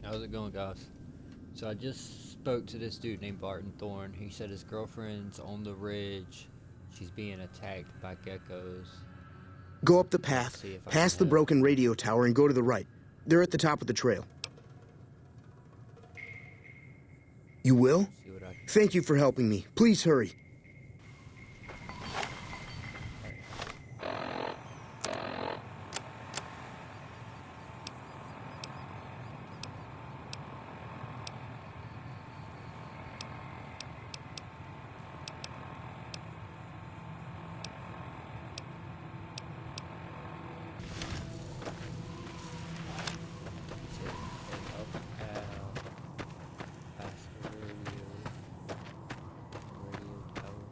How's it going, guys? So I just spoke to this dude named Barton Thorne. He said his girlfriend's on the ridge. She's being attacked by geckos. Go up the Let's path, see if I can past the help. broken radio tower, and go to the right. They're at the top of the trail. You will? See what I can. Thank you for helping me. Please hurry. He said, "Hey, help Al. Past the radio tower."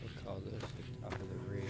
We'll call this the top of the ridge.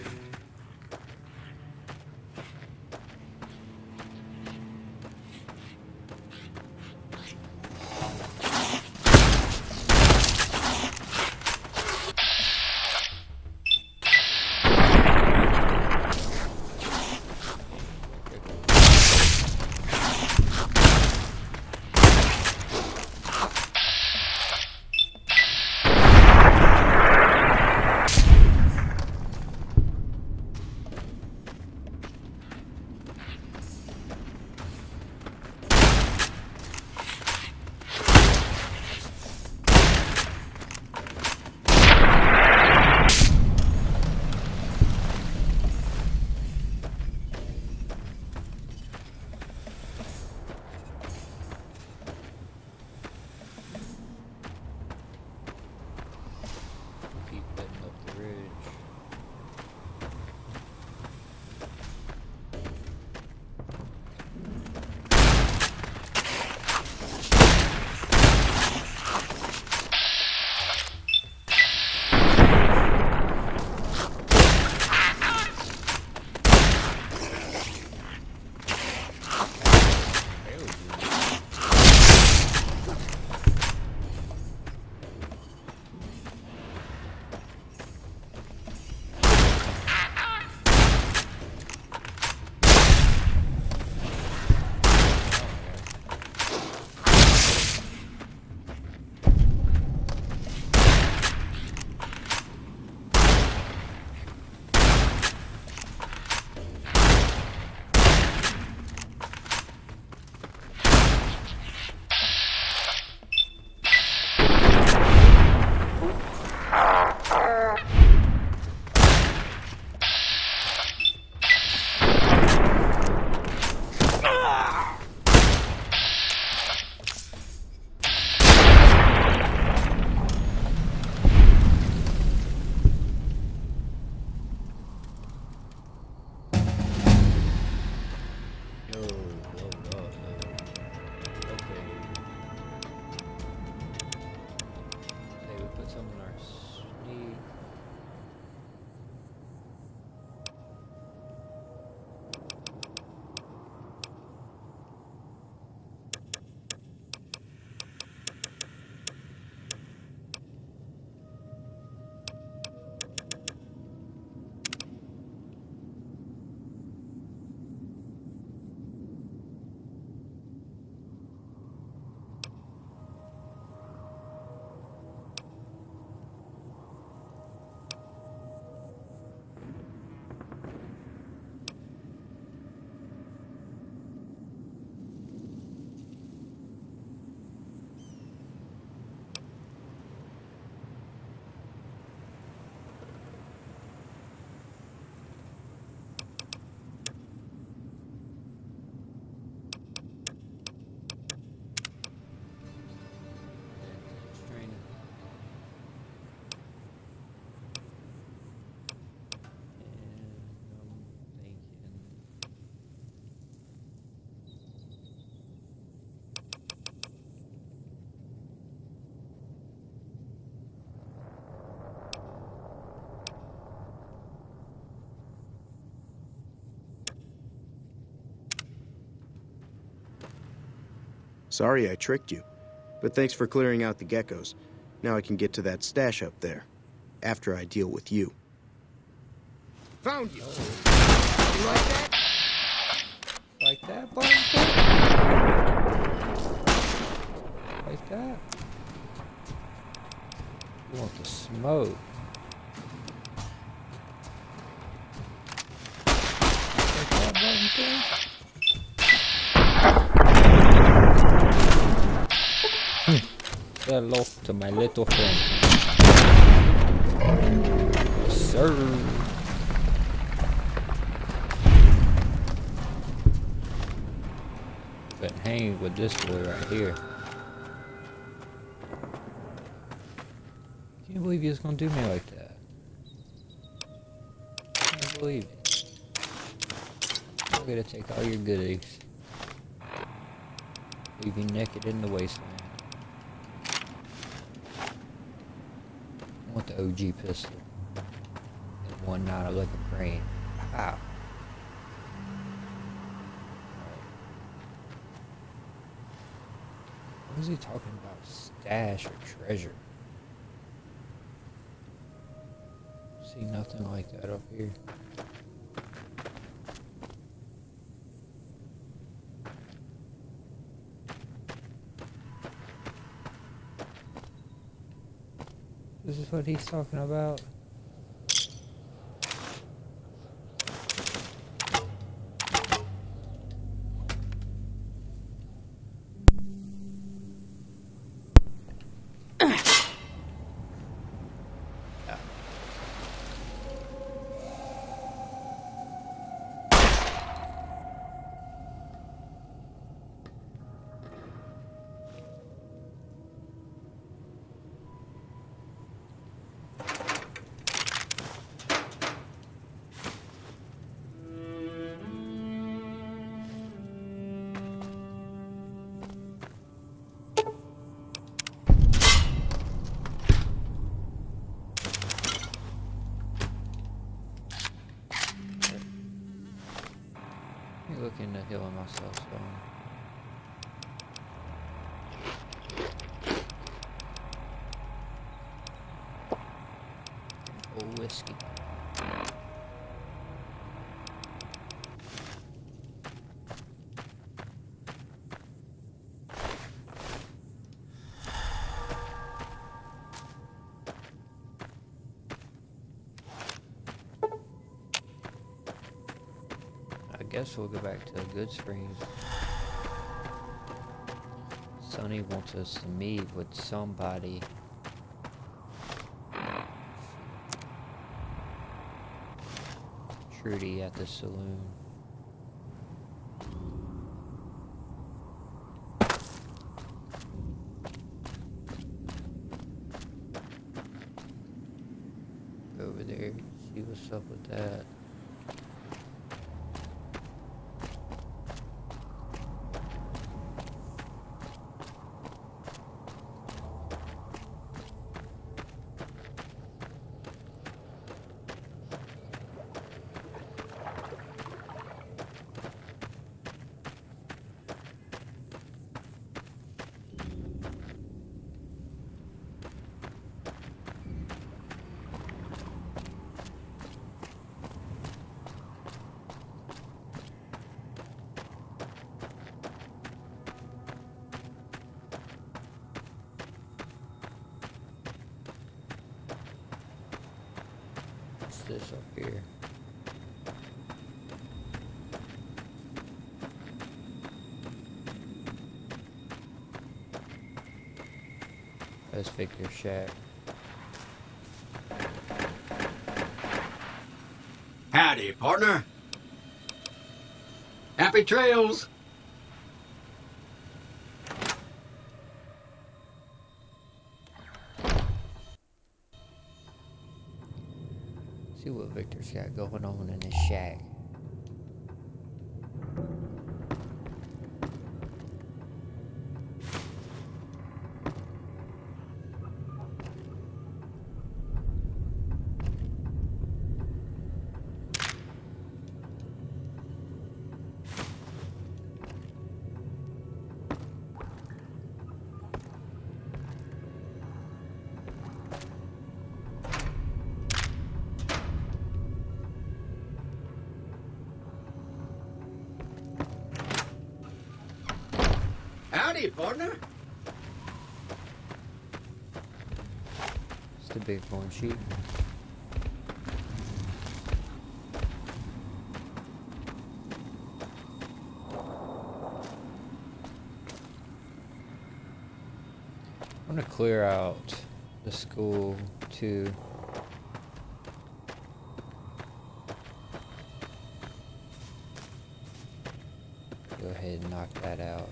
Keep heading up the ridge. No, load up, no. Okay. Say we put some in our sneak. Sorry I tricked you. But thanks for clearing out the geckos. Now I can get to that stash up there. After I deal with you. Found you! You like that? Like that, bud? Like that? You want the smoke? Like that, button thing? Say hello to my little friend. Yes, sir. But hang with this boy right here. Can't believe he was gonna do me like that. Can't believe it. I'm gonna take all your goodies. Leave you naked in the wasteland. I want the OG pistol. And one not like a brain. Wow. What is he talking about? Stash or treasure? See nothing like that up here. This is what he's talking about. Looking to healing myself, so. Oh, whiskey. I guess we'll go back to Good Springs. Sonny wants us to meet with somebody. Trudy at the saloon. Go over there, see what's up with that. What's this up here? That's Victor's shack. Howdy, partner. Happy trails. See what Victor's got going on in his shack. Howdy, partner. It's the bighorn sheep. I'm gonna clear out the school too. Go ahead and knock that out.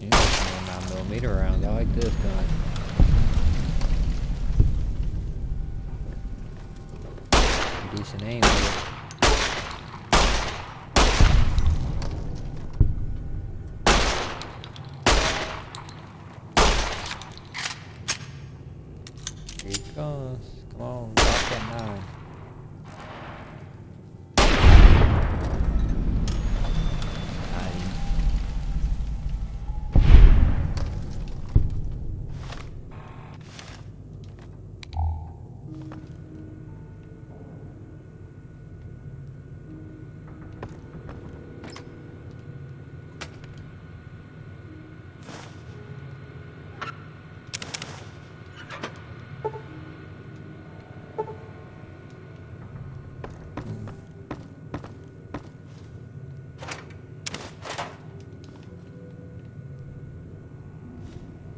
Yeah, 9mm round. I like this gun. Decent aim with it. Here he comes. Come on, drop that 9. Got him.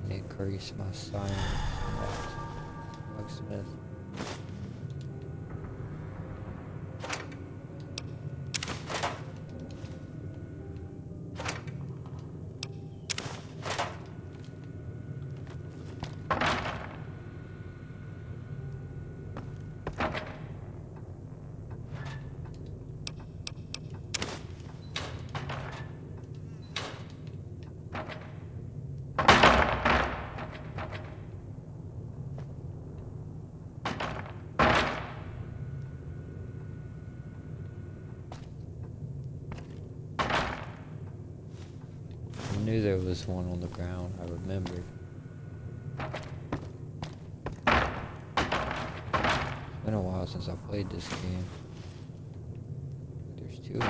Increase my science. Locksmith. I knew there was one on the ground. I remembered. It's been a while since I played this game. There's 2 in it.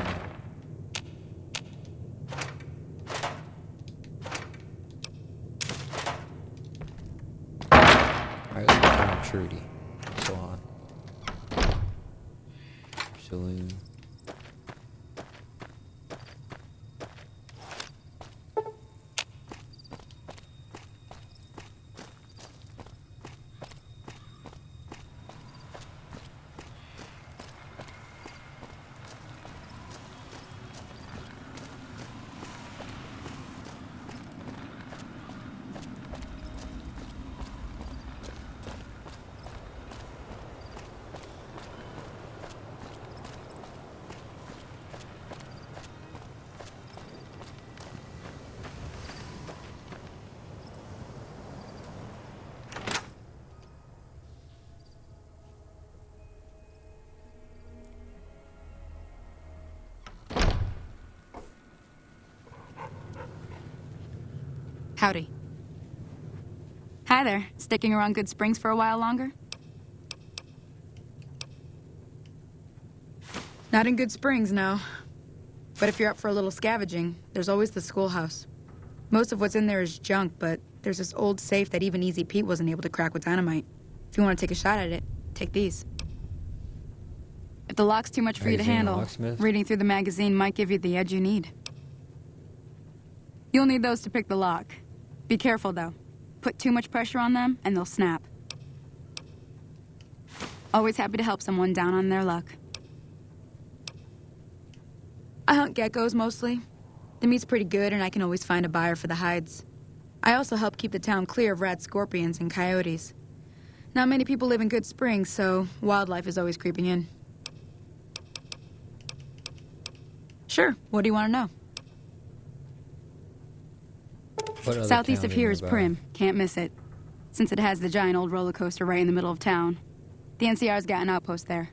Alright, let's go find Trudy. Salon. Saloon. Howdy. Hi there. Sticking around Good Springs for a while longer? Not in Good Springs, no. But if you're up for a little scavenging, there's always the schoolhouse. Most of what's in there is junk, but there's this old safe that even Easy Pete wasn't able to crack with dynamite. If you want to take a shot at it, take these. If the lock's too much for you to handle, reading through the magazine might give you the edge you need. You'll need those to pick the lock. Be careful, though. Put too much pressure on them, and they'll snap. Always happy to help someone down on their luck. I hunt geckos, mostly. The meat's pretty good, and I can always find a buyer for the hides. I also help keep the town clear of rat scorpions and coyotes. Not many people live in Good Springs, so wildlife is always creeping in. Sure, what do you want to know? Southeast of here is Prim. Can't miss it. since it has the giant old roller coaster right in the middle of town. The NCR's got an outpost there.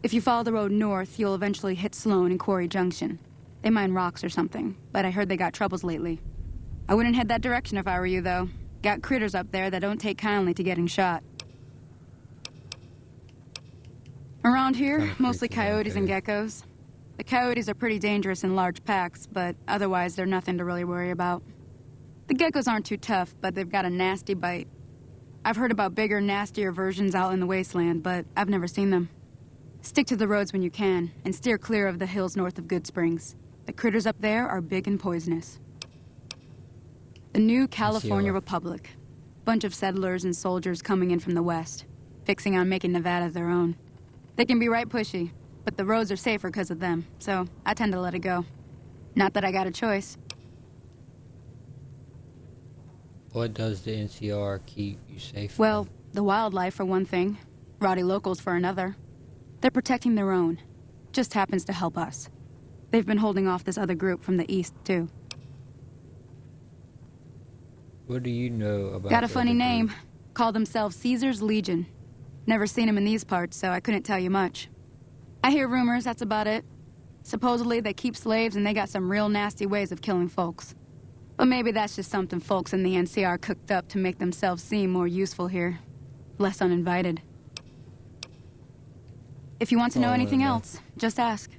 If you follow the road north, you'll eventually hit Sloan and Quarry Junction. They mine rocks or something, but I heard they got troubles lately. I wouldn't head that direction if I were you, though. Got critters up there that don't take kindly to getting shot. Around here, Kinda mostly creepy, coyotes and okay. geckos. The coyotes are pretty dangerous in large packs, but otherwise they're nothing to really worry about. The geckos aren't too tough, but they've got a nasty bite. I've heard about bigger, nastier versions out in the wasteland, but I've never seen them. Stick to the roads when you can, and steer clear of the hills north of Good Springs. The critters up there are big and poisonous. The new California NCR. Republic. Bunch of settlers and soldiers coming in from the west, fixing on making Nevada their own. They can be right pushy, but the roads are safer because of them, so I tend to let it go. Not that I got a choice. What does the NCR keep you safe Well, from? the wildlife for one thing, rowdy locals for another. They're protecting their own. Just happens to help us. They've been holding off this other group from the east, too. What do you know about Got a the funny other name. group? Call themselves Caesar's Legion. Never seen them in these parts, so I couldn't tell you much. I hear rumors, that's about it. Supposedly they keep slaves and they got some real nasty ways of killing folks. But maybe that's just something folks in the NCR cooked up to make themselves seem more useful here. Less uninvited. If you want to know Oh, anything okay. else, just ask.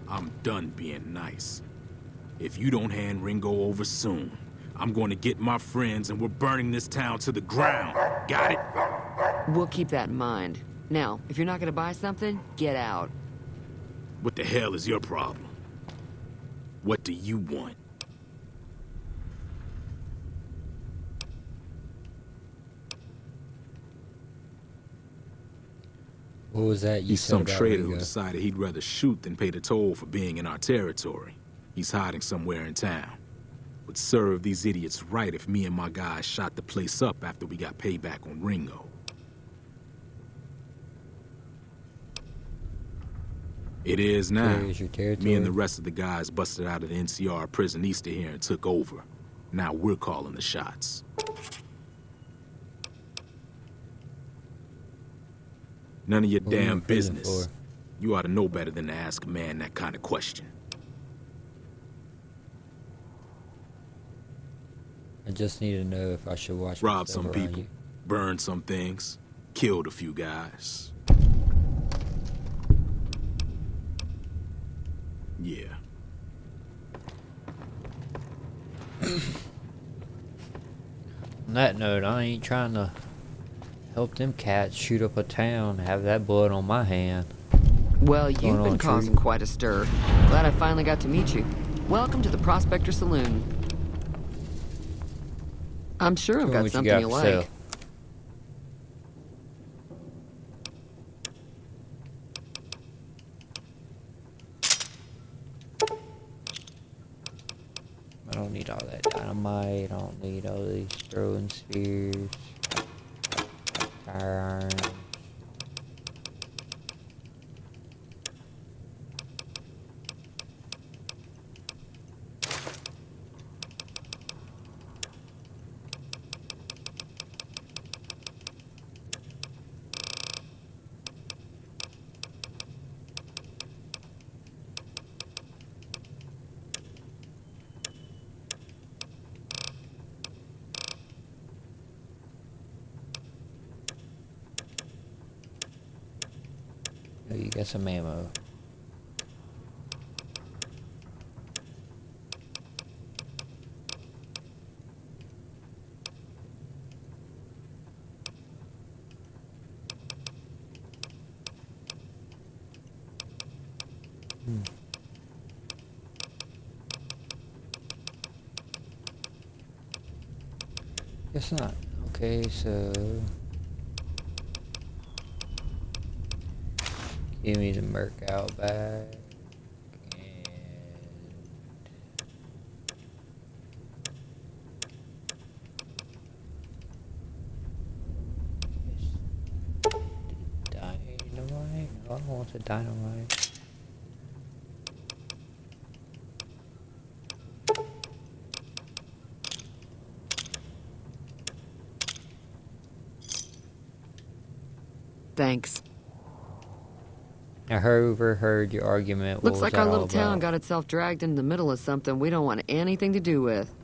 I'm done being nice. If you don't hand Ringo over soon, I'm going to get my friends and we're burning this town to the ground. Got it? We'll keep that in mind. Now, if you're not gonna buy something, get out. What the hell is your problem? What do you want? What was that you He's said some about traitor who Ringo? decided he'd rather shoot than pay the toll for being in our territory. He's hiding somewhere in town. Would serve these idiots right if me and my guys shot the place up after we got payback on Ringo. It is now. Clear as your territory? Me and the rest of the guys busted out of the NCR prison east of here and took over. Now we're calling the shots. None of your What were you in damn prison business. for? You ought to know better than to ask a man that kind of question. I just need to know if I should watch Robbed myself some around people, you. burned some things, killed a few guys. Yeah. On that note, I ain't trying to help them cats shoot up a town, have that blood on my hand. Well, Going you've been on, causing Tree? quite a stir. Glad I finally got to meet you. Welcome to the Prospector Saloon. I'm sure I've Show me got what something got you for like. sale. I don't need all that dynamite. I don't need all these throwing spears, firearms. Oh, you got some ammo. Guess not. Okay, so give me the Merc out back. And dynamite? No, I don't want the dynamite. Thanks. I overheard your argument. What Looks was like that our all little town about? got itself dragged into the middle of something we don't want anything to do with.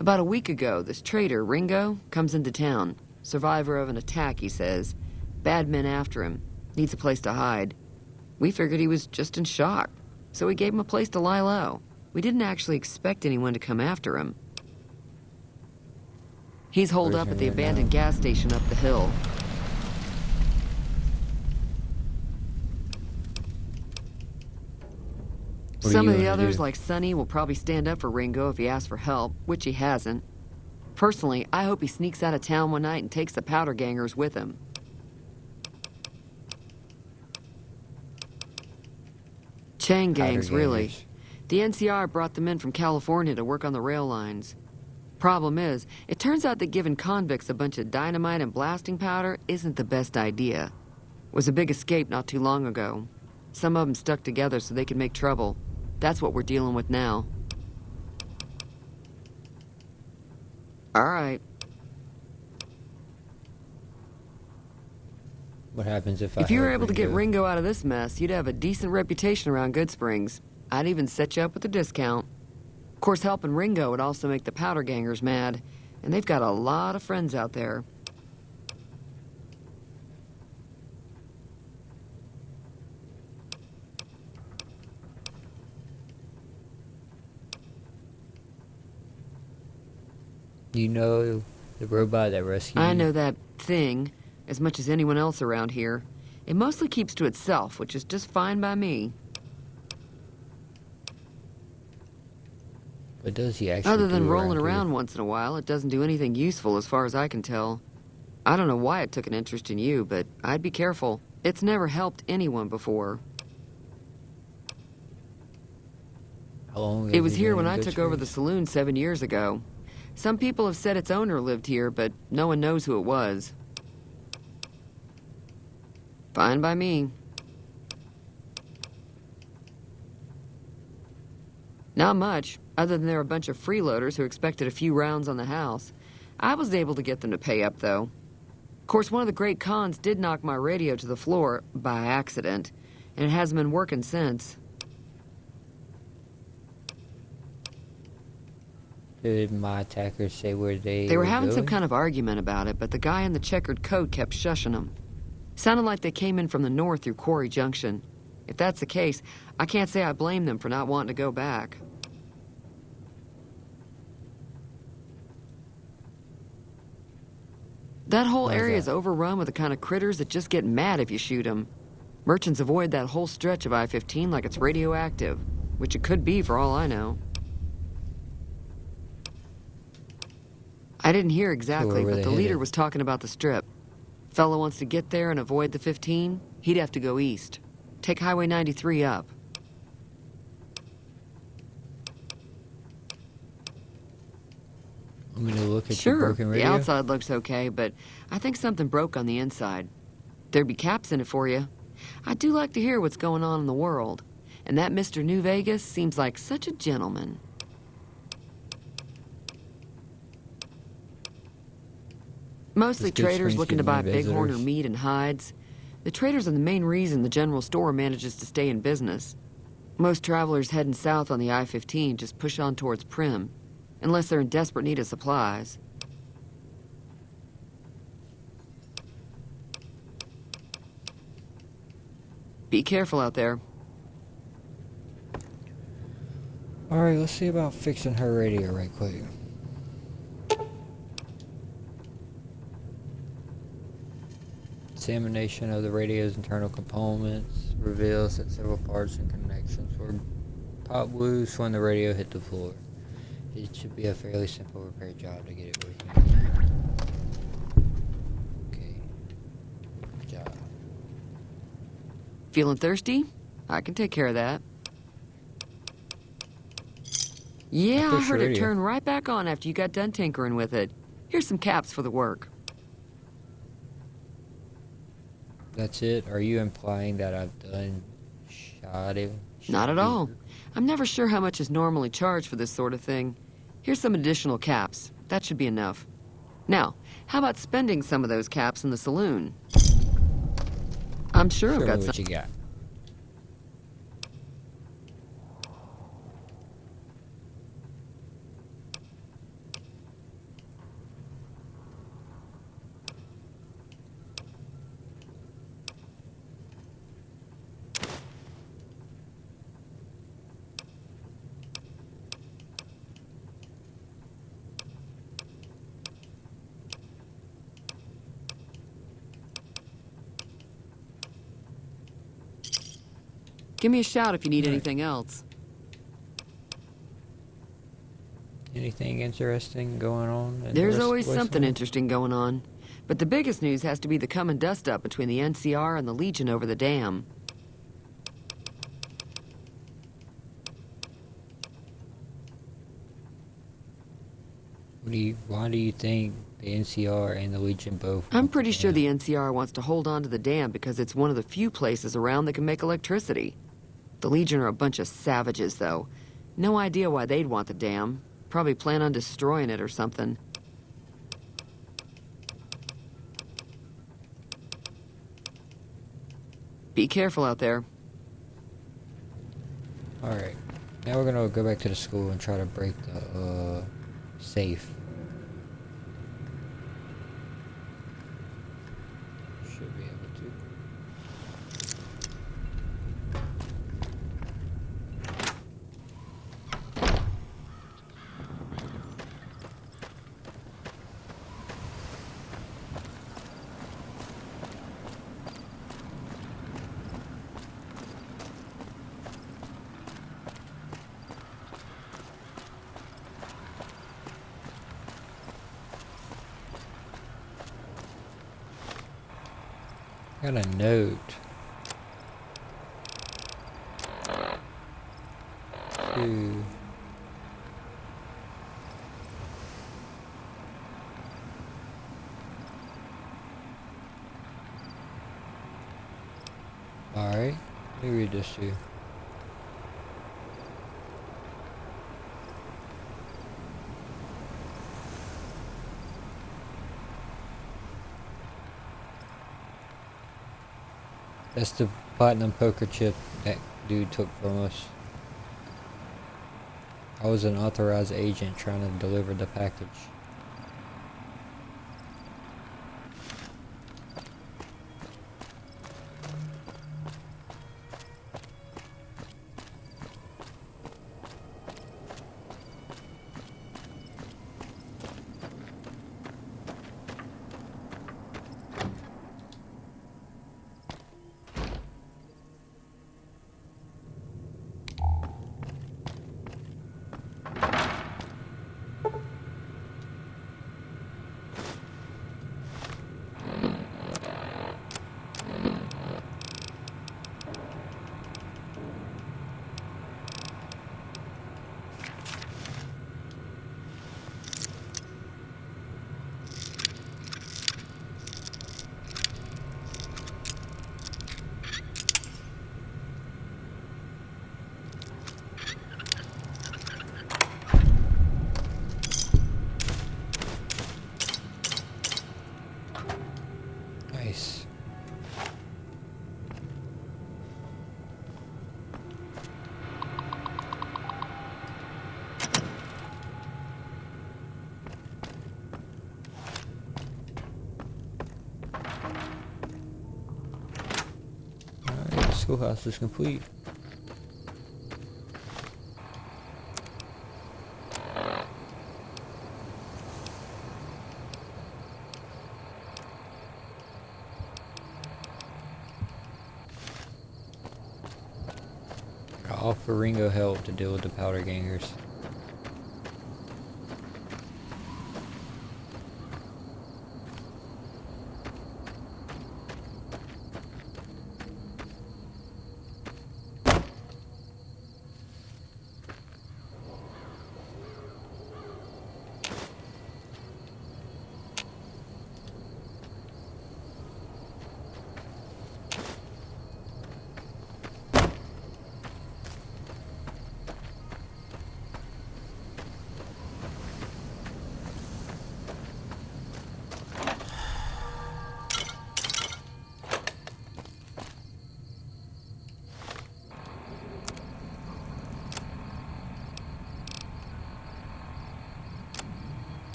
About a week ago, this trader, Ringo, comes into town. Survivor of an attack, he says. Bad men after him. Needs a place to hide. We figured he was just in shock, so we gave him a place to lie low. We didn't actually expect anyone to come after him. He's holed up at the abandoned gas station up the hill. What are Some you of the gonna others, do? like Sonny, will probably stand up for Ringo if he asks for help, which he hasn't. Personally, I hope he sneaks out of town one night and takes the powder gangers with him. Chain gangs, really. gangers. The NCR brought them in from California to work on the rail lines. Problem is, it turns out that giving convicts a bunch of dynamite and blasting powder isn't the best idea. Was a big escape not too long ago. Some of them stuck together so they could make trouble. That's what we're dealing with now. All right. What happens if I If you were help able to get Ringo? Ringo out of this mess, you'd have a decent reputation around Good Springs. I'd even set you up with a discount. Of course, helping Ringo would also make the powder gangers mad, and they've got a lot of friends out there. You know the robot that rescued I you? know that thing as much as anyone else around here. It mostly keeps to itself, which is just fine by me. But does he actually Other than do rolling here? around once in a while, it doesn't do anything useful as far as I can tell. I don't know why it took an interest in you, but I'd be careful. It's never helped anyone before. How long It has was he here been when in I Good took over the Springs? saloon 7 years ago. Some people have said its owner lived here, but no one knows who it was. Fine by me. Not much, other than they're a bunch of freeloaders who expected a few rounds on the house. I was able to get them to pay up, though. Of course, one of the great cons did knock my radio to the floor by accident, and it hasn't been working since. Did my attackers say where they They were having some going? kind of argument about it, but the guy in the checkered coat kept shushing them. Sounded like they came in from the north through Quarry Junction. If that's the case, I can't say I blame them for not wanting to go back. That whole Why is area is that? overrun with the kind of critters that just get mad if you shoot them. Merchants avoid that whole stretch of I-15 like it's radioactive, which it could be for all I know. I didn't hear exactly, were but they the leader headed? was talking about the strip. Fellow wants to get there and avoid the 15, he'd have to go east. Take Highway 93 up. I'm gonna look at your Sure, broken the radio. outside looks okay, but I think something broke on the inside. There'd be caps in it for you. I do like to hear what's going on in the world. And that Mr. New Vegas seems like such a gentleman. Mostly Does Good traders Springs looking to get buy new bighorn or visitors? meat and hides. The traders are the main reason the general store manages to stay in business. Most travelers heading south on the I-15 just push on towards Prim, unless they're in desperate need of supplies. Be careful out there. Alright, let's see about fixing her radio right quick. Examination of the radio's internal components reveals that several parts and connections were popped loose when the radio hit the floor. It should be a fairly simple repair job to get it working. Okay. Good job. Feeling thirsty? I can take care of that. Yeah, I fixed heard your it radio. turn right back on after you got done tinkering with it. Here's some caps for the work. That's it? Are you implying that I've done shot it? Not at all. I'm never sure how much is normally charged for this sort of thing. Here's some additional caps. That should be enough. Now, how about spending some of those caps in the saloon? I'm sure Show I've me got what some. you got. Give me a shout if you need Right. anything else. Anything interesting going on? In There's the always West something Wing? interesting going on. But the biggest news has to be the come and dust up between the NCR and the Legion over the dam. Why do you think the NCR and the Legion both? I'm want pretty the sure dam? the NCR wants to hold on to the dam because it's one of the few places around that can make electricity. The Legion are a bunch of savages, though. No idea why they'd want the dam. Probably plan on destroying it or something. Be careful out there. Alright. Now we're gonna go back to the school and try to break the safe. Should be able to. Got a note. To Alright, let me read this to you. That's the platinum poker chip that dude took from us. I was an authorized agent trying to deliver the package. Nice. Alright, the schoolhouse is complete. I'll offer Ringo help to deal with the powder gangers.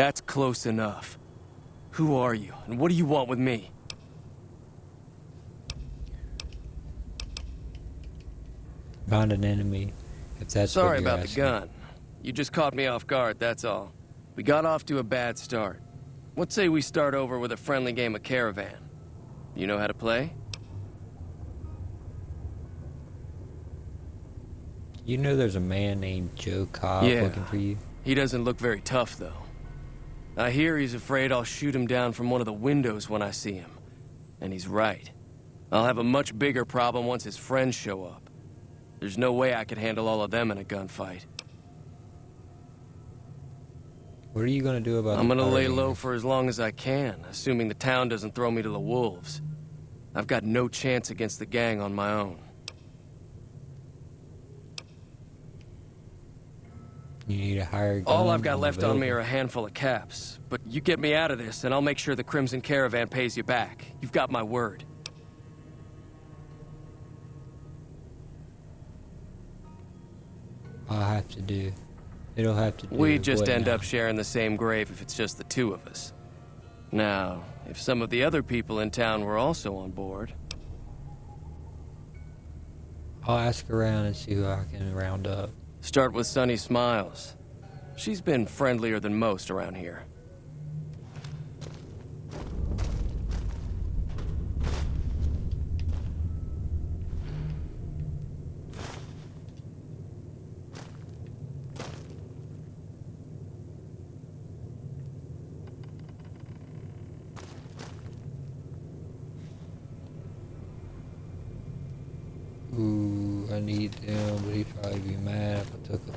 That's close enough. Who are you, and what do you want with me? Found an enemy, if that's what Sorry you're about the asking. gun. You just caught me off guard, that's all. We got off to a bad start. Let's say we start over with a friendly game of Caravan. You know how to play? You know there's a man named Joe Cobb Yeah. looking for you? He doesn't look very tough, though. I hear he's afraid I'll shoot him down from one of the windows when I see him. And he's right. I'll have a much bigger problem once his friends show up. There's no way I could handle all of them in a gunfight. What are you gonna do about I'm the gonna lay party? low for as long as I can, assuming the town doesn't throw me to the wolves. I've got no chance against the gang on my own. You need a higher gun. All I've got left on me available. are a handful of caps. But you get me out of this, and I'll make sure the Crimson Caravan pays you back. You've got my word. I'll have to do. It'll have to do. We just what end now? up sharing the same grave if it's just the two of us. Now, if some of the other people in town were also on board... I'll ask around and see who I can round up. Start with Sunny Smiles. She's been friendlier than most around here. Ooh, I need them, but he'd probably be mad if I took them.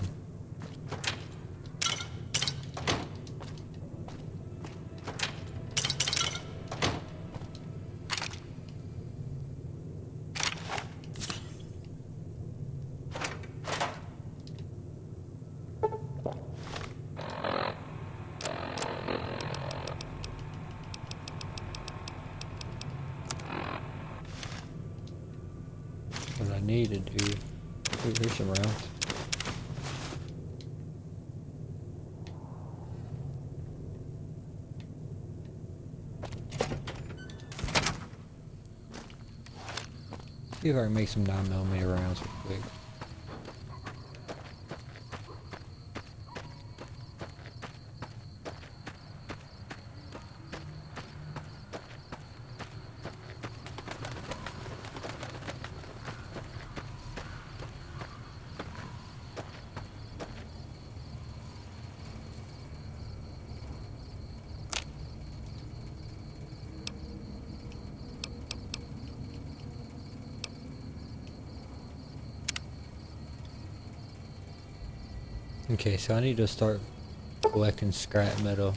What I need to do. Ooh, here's some rounds. See if I can make some 9mm rounds real quick. Okay, so I need to start collecting scrap metal.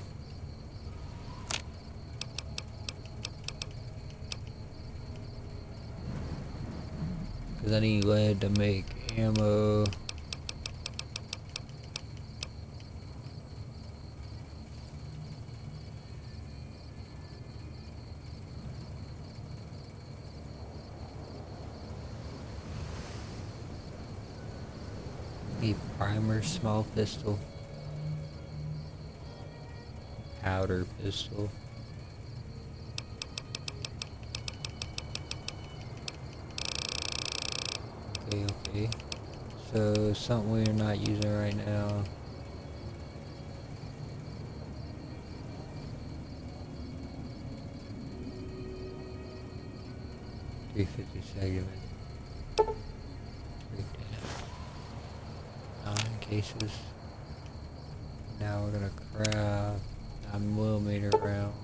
Cause I need lead to make ammo. Need primer, small pistol, powder pistol. Okay. So something we're not using right now. .350 segment. 9 cases. Now we're gonna craft 9mm rounds.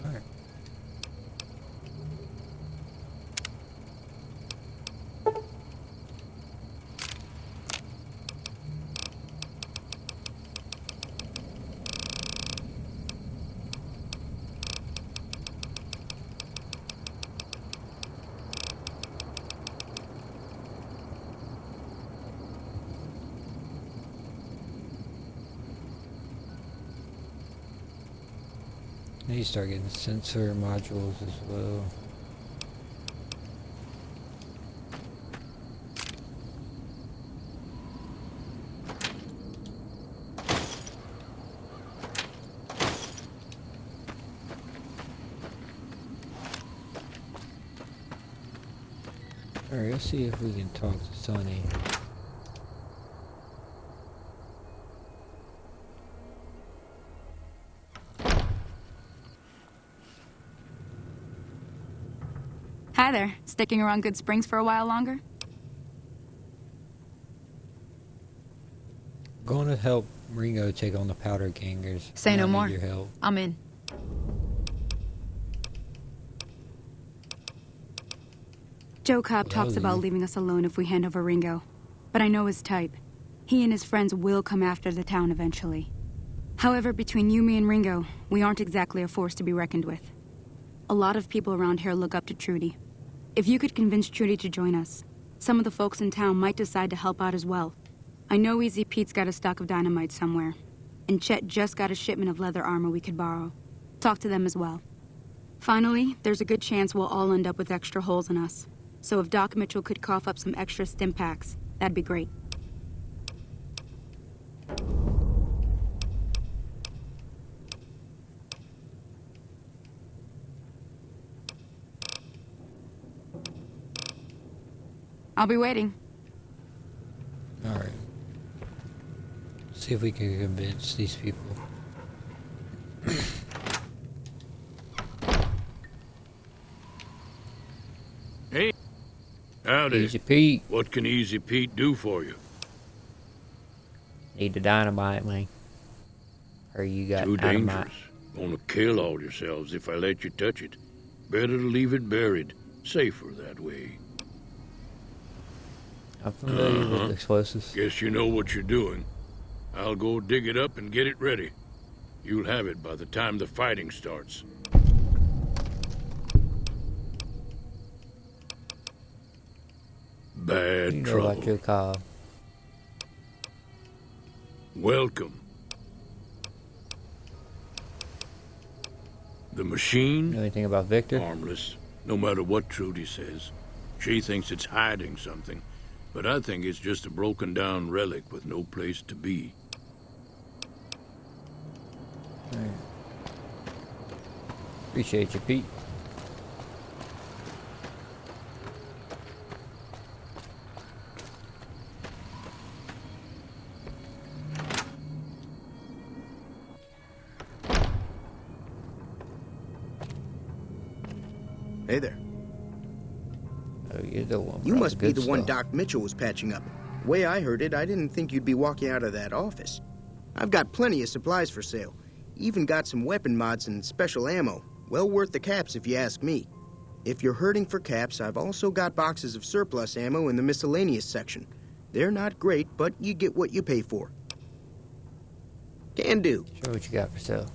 Alright. I need to start getting sensor modules as well. Alright, let's see if we can talk to Sonny. Hi there. Sticking around Good Springs for a while longer? Going to help Ringo take on the powder gangers. Say and no I need more. Your help. I'm in. Joe Cobb That talks was about easy. leaving us alone if we hand over Ringo. But I know his type. He and his friends will come after the town eventually. However, between you, me, and Ringo, we aren't exactly a force to be reckoned with. A lot of people around here look up to Trudy. If you could convince Trudy to join us, some of the folks in town might decide to help out as well. I know Easy Pete's got a stock of dynamite somewhere, and Chet just got a shipment of leather armor we could borrow. Talk to them as well. Finally, there's a good chance we'll all end up with extra holes in us. So if Doc Mitchell could cough up some extra stim packs, that'd be great. I'll be waiting. Alright. See if we can convince these people. Hey. Howdy. Easy Pete. What can Easy Pete do for you? Need the dynamite, man. Or you got Too dynamite. dangerous. Gonna kill all yourselves if I let you touch it. Better to leave it buried. Safer that way. I'm familiar with explosives. Guess you know what you're doing. I'll go dig it up and get it ready. You'll have it by the time the fighting starts. Bad You know trouble. about Joe Cobb. Welcome. The machine? Know anything about Victor? Harmless, no matter what Trudy says. She thinks it's hiding something, but I think it's just a broken down relic with no place to be. Alright. Appreciate you, Pete. Hey there. Oh, you're the one. You brought must be good the one stuff. Doc Mitchell was patching up. Way I heard it, I didn't think you'd be walking out of that office. I've got plenty of supplies for sale. Even got some weapon mods and special ammo. Well worth the caps if you ask me. If you're hurting for caps, I've also got boxes of surplus ammo in the miscellaneous section. They're not great, but you get what you pay for. Can do. Show what you got for sale.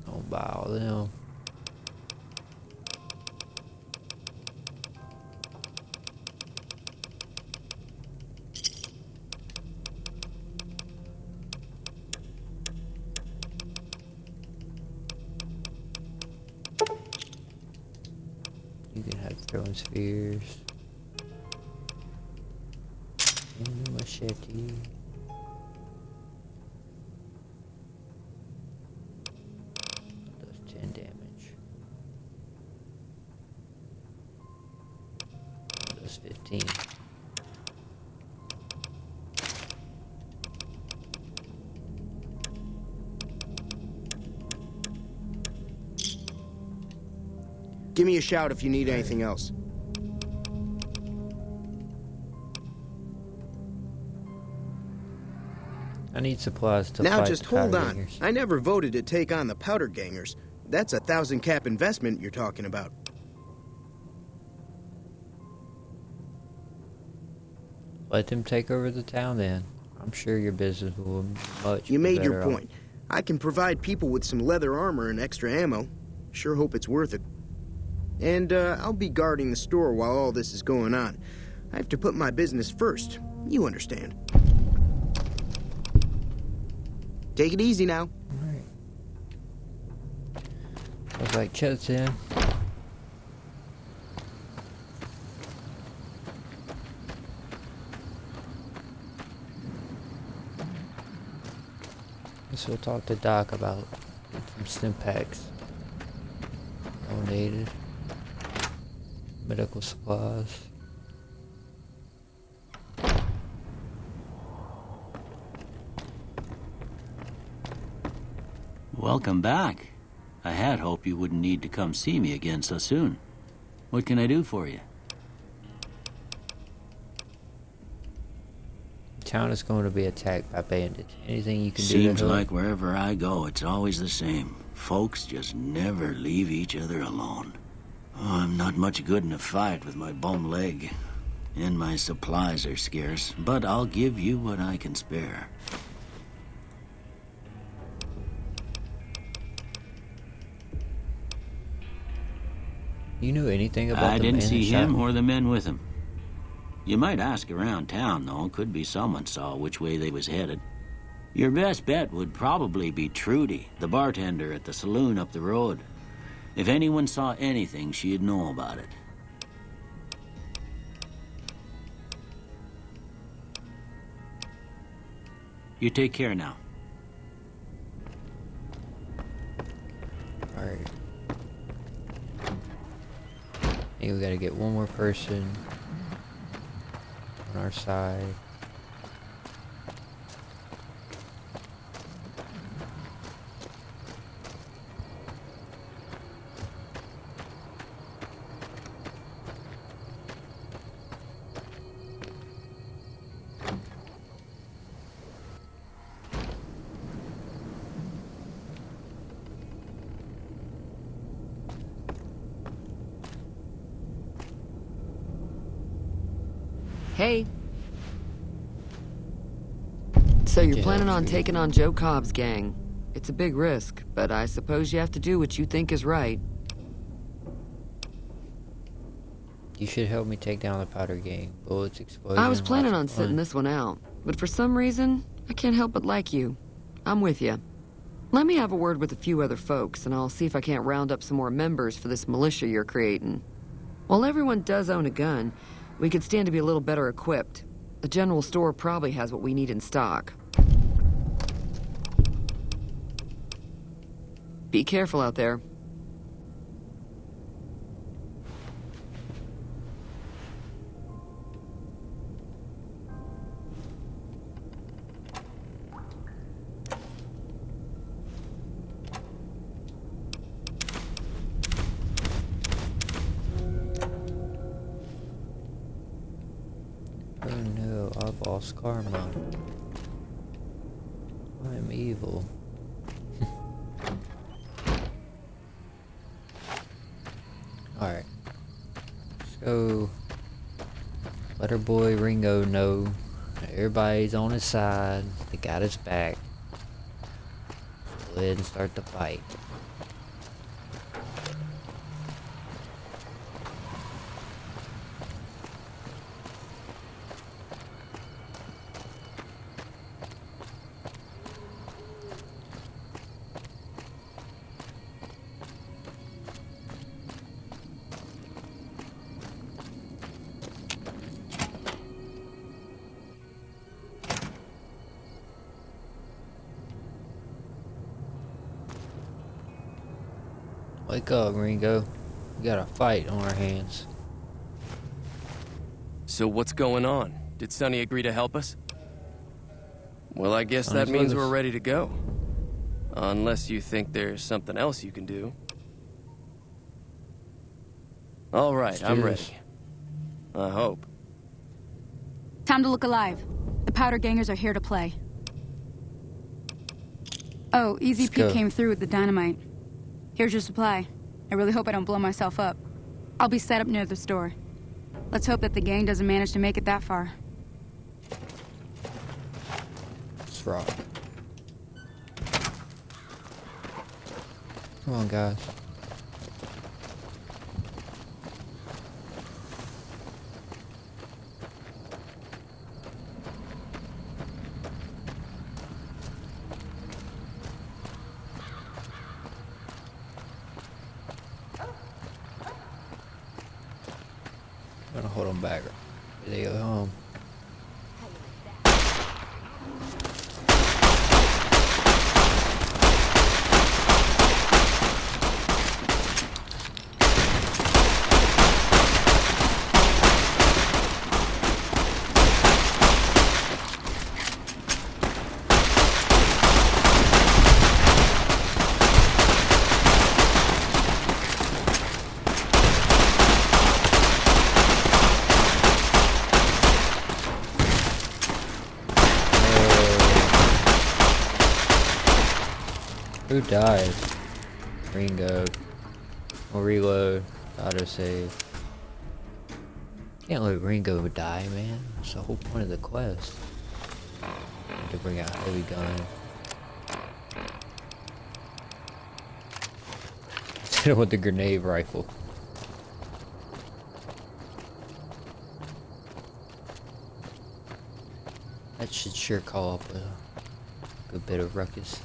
Don't buy all them. You can have throwing spheres. And a machete. Does 10 damage. Does 15. Give me a shout if you need anything else. I need supplies to Now fight just the hold powder on. gangers. I never voted to take on the powder gangers. That's a 1,000 cap investment you're talking about. Let them take over the town then. I'm sure your business will be much You made your better off. point. I can provide people with some leather armor and extra ammo. Sure hope it's worth it. And, I'll be guarding the store while all this is going on. I have to put my business first. You understand. Take it easy now. Alright. Looks like Chet's in. Guess we'll talk to Doc about some stim packs. Donated. Medical supplies. Welcome back. I had hoped you wouldn't need to come see me again so soon. What can I do for you? The town is going to be attacked by bandits. Anything you can do to Seems help? like wherever I go, it's always the same. Folks just never leave each other alone. Oh, I'm not much good in a fight with my bum leg. And my supplies are scarce, but I'll give you what I can spare. You knew anything about I the didn't man see that shot him me? or the men with him. You might ask around town, though. Could be someone saw which way they was headed. Your best bet would probably be Trudy, the bartender at the saloon up the road. If anyone saw anything, she'd know about it. You take care now. Alright. Hey, we gotta get one more person on our side. Hey. So you're Yeah, planning on sure. taking on Joe Cobb's gang. It's a big risk, but I suppose you have to do what you think is right. You should help me take down the powder gang. Bullets, explosions. I was planning lots on of sitting fun. this one out, but for some reason, I can't help but like you. I'm with you. Let me have a word with a few other folks, and I'll see if I can't round up some more members for this militia you're creating. While everyone does own a gun, we could stand to be a little better equipped. The general store probably has what we need in stock. Be careful out there. Oh no, I've lost karma. I am evil. Alright. Let's go. Let our boy Ringo know that everybody's on his side. They got his back. So go ahead and start the fight. Wake up, Ringo. We got a fight on our hands. So what's going on? Did Sonny agree to help us? Well, I guess that Sonny's means with us. we're ready to go. Unless you think there's something else you can do. All right, Let's I'm do ready. this. I hope. Time to look alive. The powder gangers are here to play. Oh, Easy Let's Pete go. came through with the dynamite. Here's your supply. I really hope I don't blow myself up. I'll be set up near the store. Let's hope that the gang doesn't manage to make it that far. Let's rock. Come on, guys. I'm gonna hold them back. They go home. Who died? Ringo. We'll reload. Autosave. Can't let Ringo die, man. That's the whole point of the quest. To bring out heavy gun. Instead with the grenade rifle. That should sure call up a good bit of ruckus.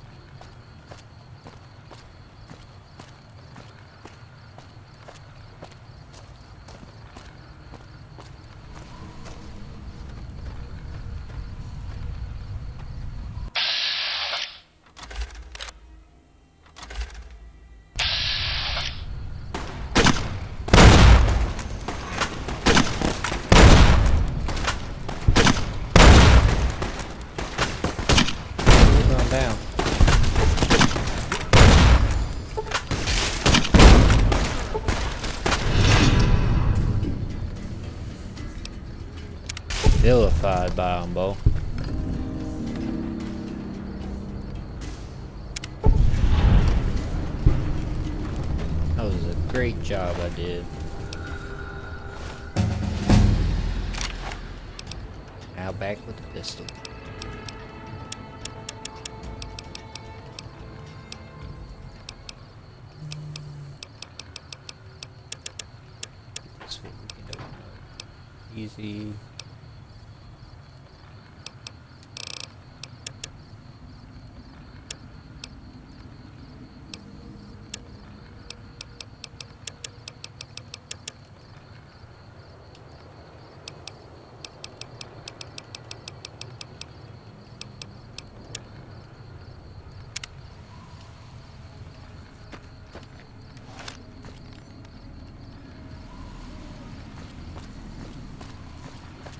Down. Vilified by them, Bo. That was a great job I did. Now back with the pistol. That's what we can open up. Easy.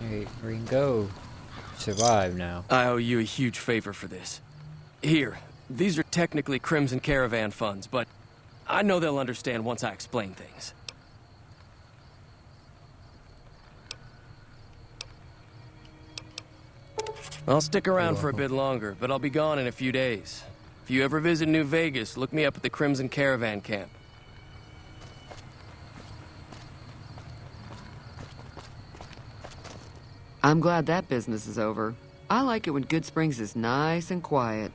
Hey, Ringo. Survive now. I owe you a huge favor for this. Here, these are technically Crimson Caravan funds, but I know they'll understand once I explain things. I'll stick around for a bit longer, but I'll be gone in a few days. If you ever visit New Vegas, look me up at the Crimson Caravan camp. I'm glad that business is over. I like it when Good Springs is nice and quiet.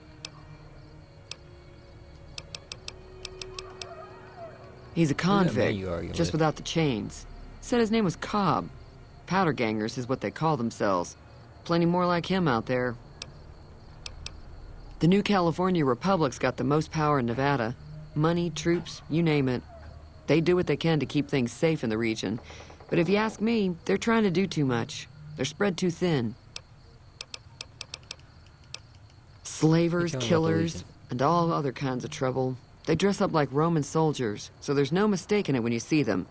He's a convict, just without the chains. Said his name was Cobb. Powder gangers is what they call themselves. Plenty more like him out there. The new California Republic's got the most power in Nevada. Money, troops, you name it. They do what they can to keep things safe in the region. But if you ask me, they're trying to do too much. They're spread too thin. Slavers, killers, and all other kinds of trouble. They dress up like Roman soldiers, so there's no mistaking it when you see them.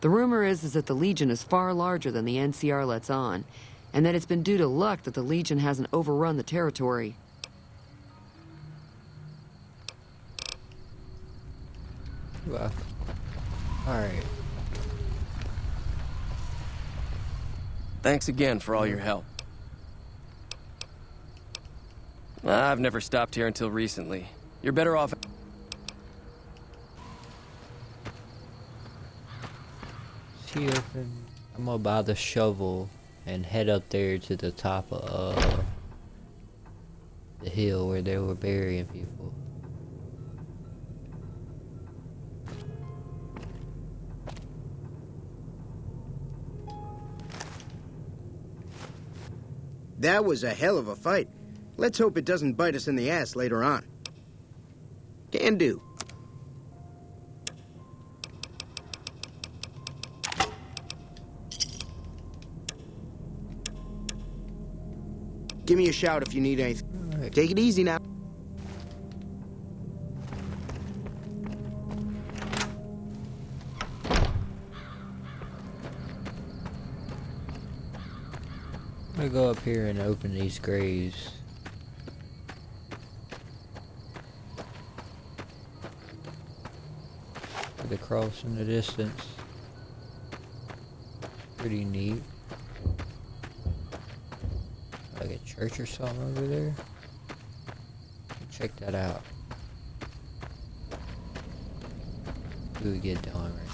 The rumor is that the Legion is far larger than the NCR lets on, and that it's been due to luck that the Legion hasn't overrun the territory. Well, alright. Thanks again for all your help. I've never stopped here until recently. You're better off... See open. I'm gonna buy the shovel and head up there to the top of the hill where they were burying people. That was a hell of a fight. Let's hope it doesn't bite us in the ass later on. Can do. Give me a shout if you need anything. Alright. Take it easy now. I'm gonna go up here and open these graves. With the cross in the distance. Pretty neat. Like a church or something over there. Check that out. What do we get done right here?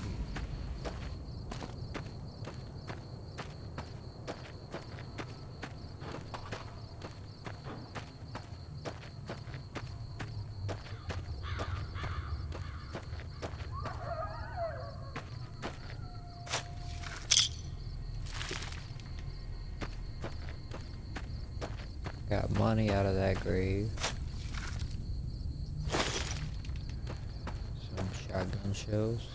Got money out of that grave. Some shotgun shells.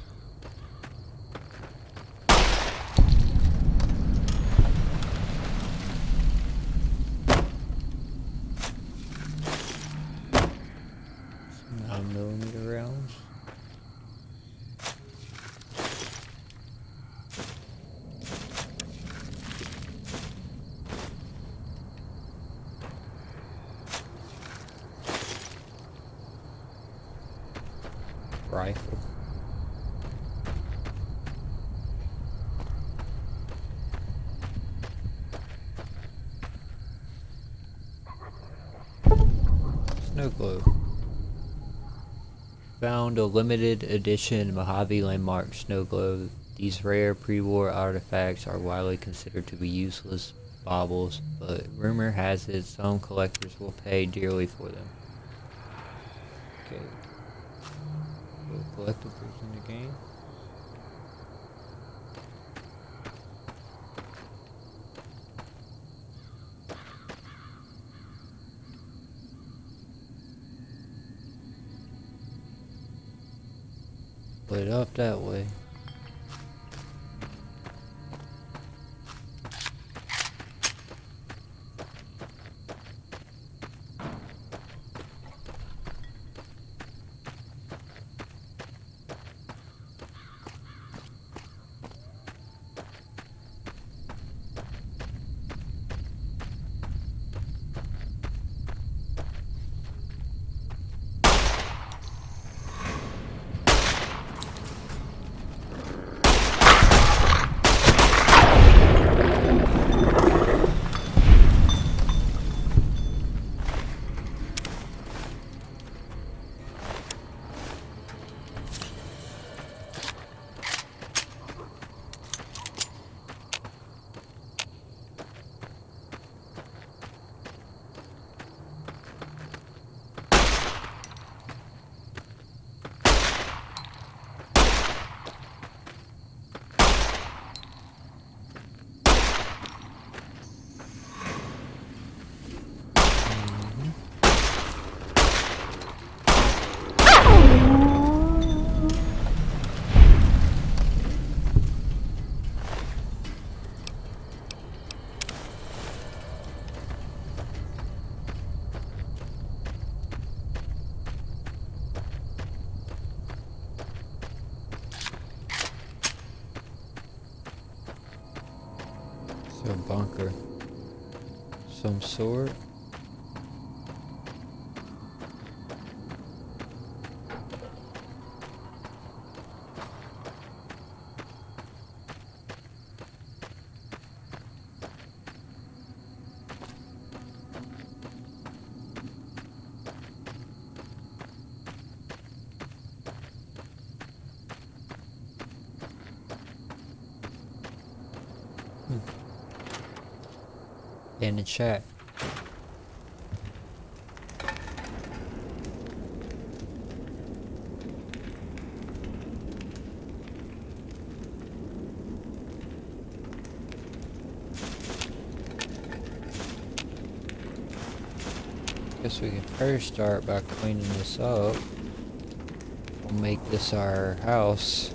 Some 9mm rounds. Rifle. Snow globe. Found a limited edition Mojave Landmark snow globe. These rare pre-war artifacts are widely considered to be useless baubles, but rumor has it some collectors will pay dearly for them. Okay. Collectibles in the game. Put it up that way. A bunker. Some sort. In the chat. Guess we can first start by cleaning this up. We'll make this our house.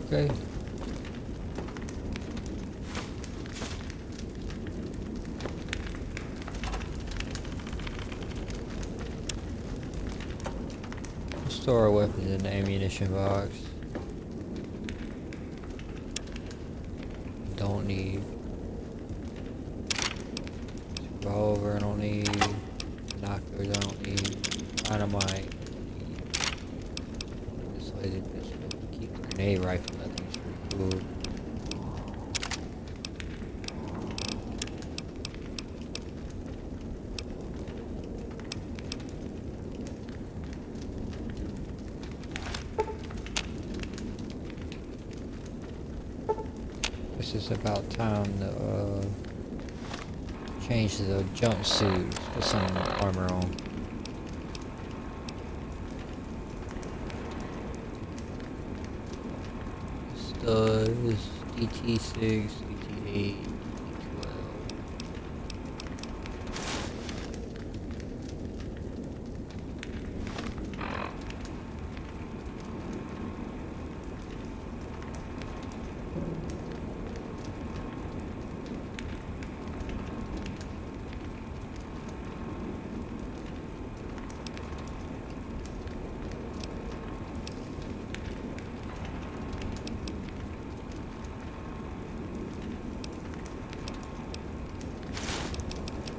Okay. Store our weapons in the ammunition box. Don't need revolver. I don't need binoculars. I don't need dynamite. This laser pistol. Keep the grenade rifle. That thing's pretty cool. It's about time to change the jumpsuit, put some armor on. Studs, DT6, DT8, DT12.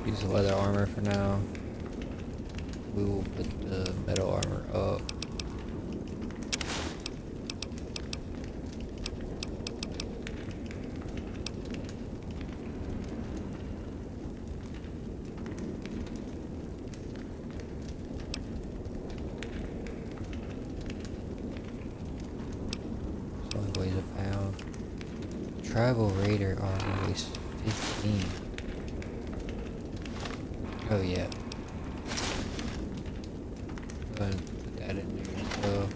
Use the leather armor for now. We will put the metal armor up. It only weighs a pound. Travel Raider armor weighs 15. Oh yeah. Go ahead and put that in there as well.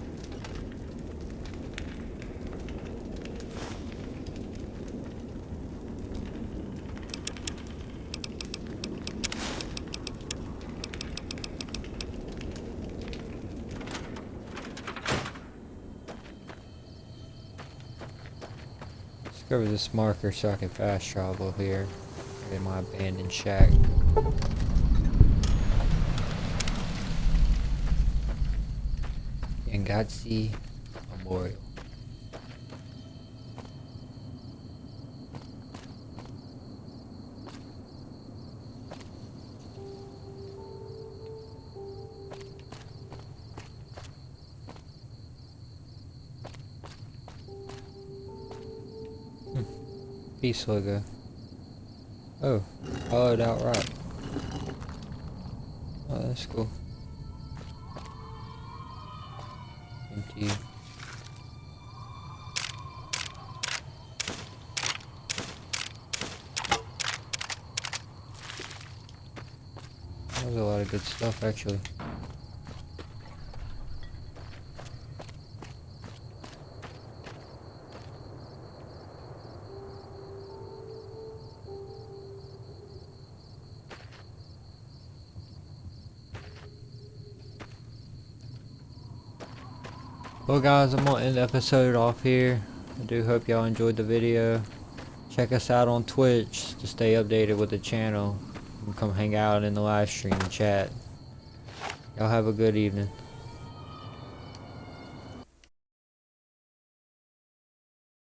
Discover this marker so I can fast travel here in my abandoned shack. Yangatsi Memorial. Peace logo. Oh, hollowed out rock. Oh, that's cool. Empty. That was a lot of good stuff, actually. Well guys, I'm gonna end the episode off here. I do hope y'all enjoyed the video. Check us out on Twitch to stay updated with the channel. And come hang out in the live stream and chat. Y'all have a good evening.